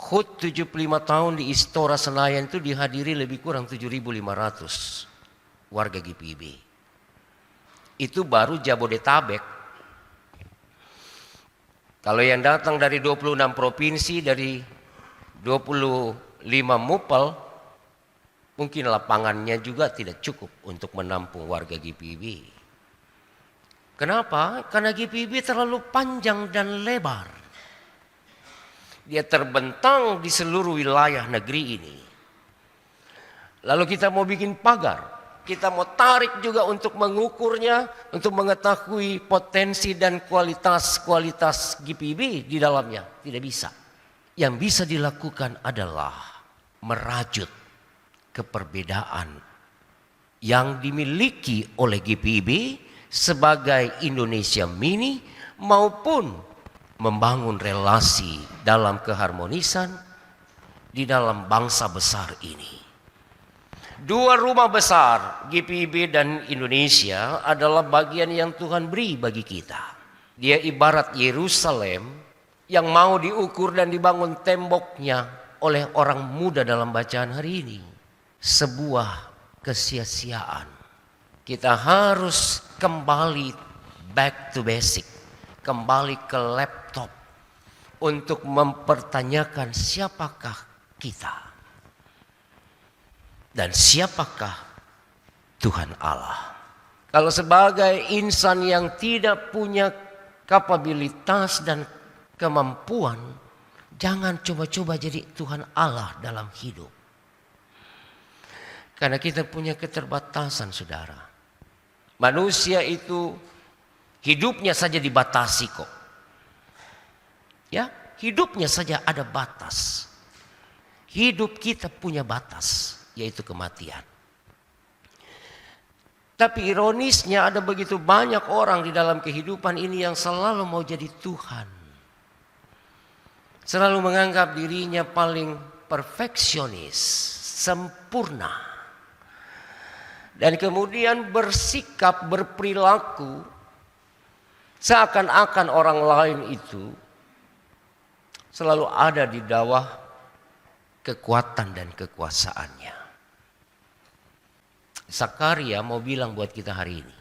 HUT 75 tahun di Istora Senayan itu dihadiri lebih kurang 7.500 warga GPIB. Itu baru Jabodetabek. Kalau yang datang dari 26 provinsi, dari 25 MUPL, mungkin lapangannya juga tidak cukup untuk menampung warga GPIB. Kenapa? Karena GPIB terlalu panjang dan lebar. Dia terbentang di seluruh wilayah negeri ini. Lalu kita mau bikin pagar, kita mau tarik juga untuk mengukurnya, untuk mengetahui potensi dan kualitas GPIB di dalamnya. Tidak bisa. Yang bisa dilakukan adalah merajut keperbedaan yang dimiliki oleh GPIB sebagai Indonesia Mini, maupun membangun relasi dalam keharmonisan di dalam bangsa besar ini. Dua rumah besar, GPIB dan Indonesia, adalah bagian yang Tuhan beri bagi kita. Dia ibarat Yerusalem yang mau diukur dan dibangun temboknya oleh orang muda dalam bacaan hari ini. Sebuah kesia-siaan. Kita harus kembali back to basic, kembali ke laptop untuk mempertanyakan siapakah kita dan siapakah Tuhan Allah. Kalau sebagai insan yang tidak punya kapabilitas dan kemampuan, jangan coba-coba jadi Tuhan Allah dalam hidup. Karena kita punya keterbatasan, saudara. Manusia itu hidupnya saja dibatasi kok. Ya, hidupnya saja ada batas. Hidup kita punya batas, yaitu kematian. Tapi ironisnya ada begitu banyak orang di dalam kehidupan ini yang selalu mau jadi Tuhan. Selalu menganggap dirinya paling perfeksionis, sempurna. Dan kemudian bersikap, berperilaku seakan-akan orang lain itu selalu ada di bawah kekuatan dan kekuasaannya. Zakaria mau bilang buat kita hari ini,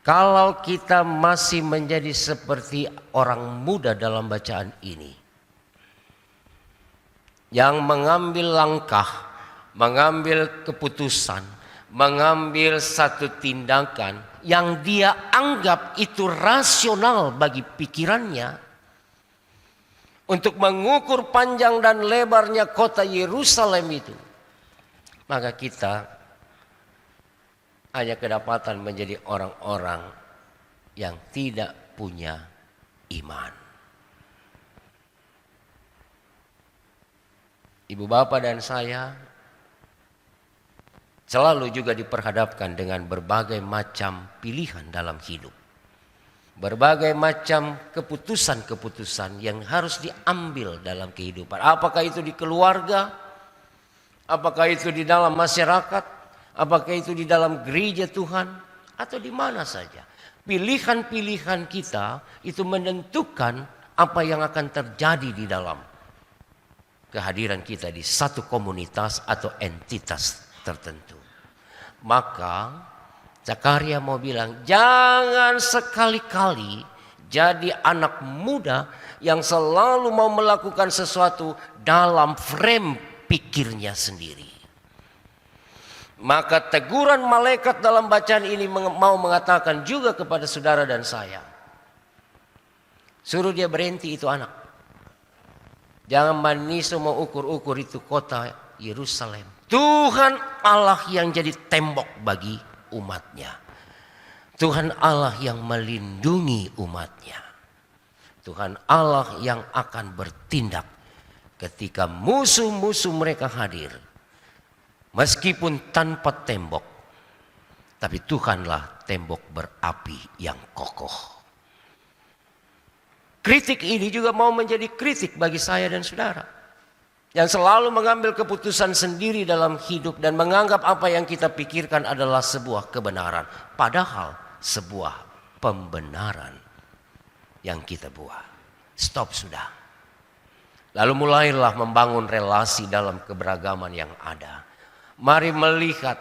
kalau kita masih menjadi seperti orang muda dalam bacaan ini, yang mengambil langkah, mengambil keputusan, mengambil satu tindakan yang dia anggap itu rasional bagi pikirannya, untuk mengukur panjang dan lebarnya kota Yerusalem itu, maka kita hanya kedapatan menjadi orang-orang yang tidak punya iman. Ibu bapak dan saya selalu juga diperhadapkan dengan berbagai macam pilihan dalam hidup. Berbagai macam keputusan-keputusan yang harus diambil dalam kehidupan. Apakah itu di keluarga, apakah itu di dalam masyarakat, apakah itu di dalam gereja Tuhan, atau di mana saja. Pilihan-pilihan kita itu menentukan apa yang akan terjadi di dalam kehadiran kita di satu komunitas atau entitas tertentu. Maka Zakaria mau bilang, jangan sekali-kali jadi anak muda yang selalu mau melakukan sesuatu dalam frame pikirnya sendiri. Maka teguran malaikat dalam bacaan ini mau mengatakan juga kepada saudara dan saya, suruh dia berhenti itu anak. Jangan maniso mau ukur-ukur itu kota Yerusalem. Tuhan Allah yang jadi tembok bagi umatnya. Tuhan Allah yang melindungi umatnya. Tuhan Allah yang akan bertindak ketika musuh-musuh mereka hadir. Meskipun tanpa tembok, tapi Tuhanlah tembok berapi yang kokoh. Kritik ini juga mau menjadi kritik bagi saya dan saudara, yang selalu mengambil keputusan sendiri dalam hidup dan menganggap apa yang kita pikirkan adalah sebuah kebenaran. Padahal sebuah pembenaran yang kita buat. Stop sudah. Lalu mulailah membangun relasi dalam keberagaman yang ada. Mari melihat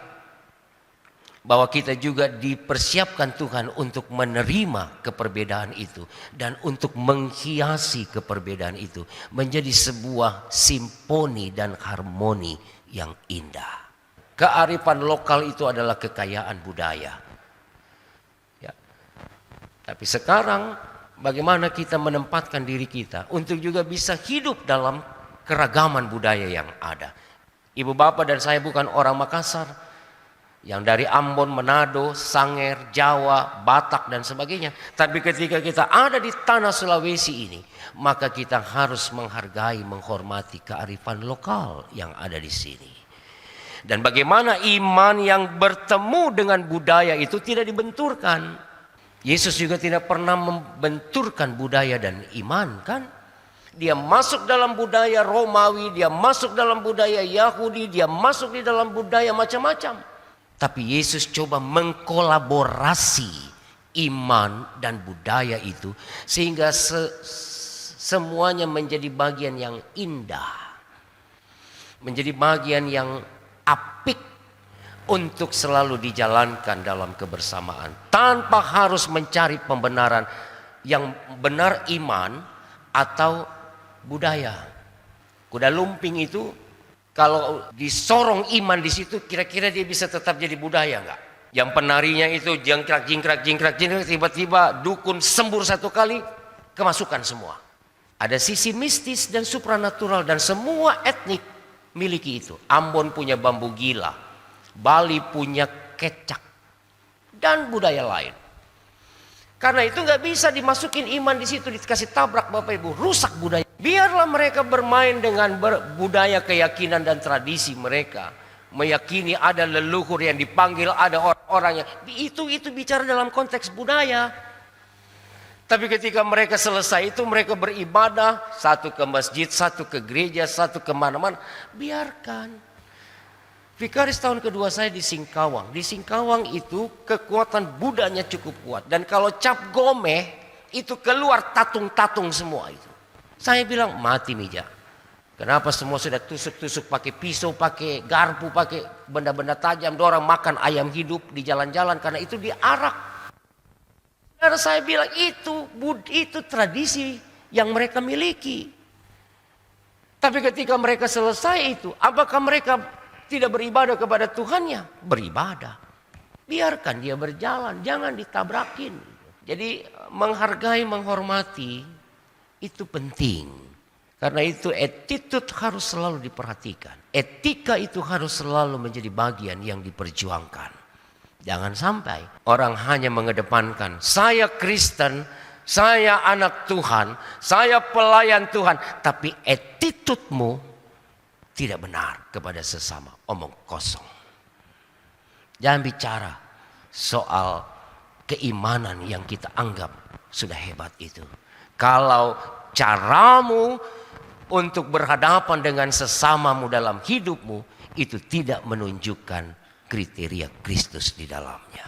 bahwa kita juga dipersiapkan Tuhan untuk menerima keperbedaan itu. Dan untuk menghiasi keperbedaan itu menjadi sebuah simfoni dan harmoni yang indah. Kearifan lokal itu adalah kekayaan budaya. Ya. Tapi sekarang bagaimana kita menempatkan diri kita untuk juga bisa hidup dalam keragaman budaya yang ada. Ibu bapak dan saya bukan orang Makassar, yang dari Ambon, Manado, Sanger, Jawa, Batak dan sebagainya. Tapi ketika kita ada di tanah Sulawesi ini, maka kita harus menghargai, menghormati kearifan lokal yang ada di sini. Dan bagaimana iman yang bertemu dengan budaya itu tidak dibenturkan. Yesus juga tidak pernah membenturkan budaya dan iman, kan? Dia masuk dalam budaya Romawi, dia masuk dalam budaya Yahudi, dia masuk di dalam budaya macam-macam. Tapi Yesus coba mengkolaborasi iman dan budaya itu sehingga semuanya menjadi bagian yang indah. Menjadi bagian yang apik untuk selalu dijalankan dalam kebersamaan tanpa harus mencari pembenaran yang benar iman atau budaya. Kuda lumping itu kalau disorong iman di situ, kira-kira dia bisa tetap jadi budaya enggak? Yang penarinya itu jingkrak, tiba-tiba dukun sembur satu kali, kemasukan semua. Ada sisi mistis dan supranatural dan semua etnik miliki itu. Ambon punya bambu gila, Bali punya kecak, dan budaya lain. Karena itu nggak bisa dimasukin iman di situ, dikasih tabrak Bapak Ibu, rusak budaya. Biarlah mereka bermain dengan budaya, keyakinan dan tradisi mereka. Meyakini ada leluhur yang dipanggil, ada orang-orang yang itu bicara dalam konteks budaya. Tapi ketika mereka selesai itu mereka beribadah, satu ke masjid, satu ke gereja, satu kemana-mana. Biarkan. Vikaris tahun kedua saya di Singkawang. Di Singkawang itu kekuatan Budanya cukup kuat. Dan kalau cap gomeh itu keluar tatung-tatung semua itu. Saya bilang mati Mija. Kenapa semua sudah tusuk-tusuk pakai pisau, pakai garpu, pakai benda-benda tajam. Orang makan ayam hidup di jalan-jalan karena itu diarak. Karena saya bilang itu tradisi yang mereka miliki. Tapi ketika mereka selesai itu, apakah mereka tidak beribadah kepada Tuhannya? Beribadah. Biarkan dia berjalan, jangan ditabrakin. Jadi menghargai, menghormati itu penting. Karena itu attitude harus selalu diperhatikan. Etika itu harus selalu menjadi bagian yang diperjuangkan. Jangan sampai orang hanya mengedepankan saya Kristen, saya anak Tuhan, saya pelayan Tuhan. Tapi attitude-mu tidak benar kepada sesama, omong kosong. Jangan bicara soal keimanan yang kita anggap sudah hebat itu. Kalau caramu untuk berhadapan dengan sesamamu dalam hidupmu itu tidak menunjukkan kriteria Kristus di dalamnya.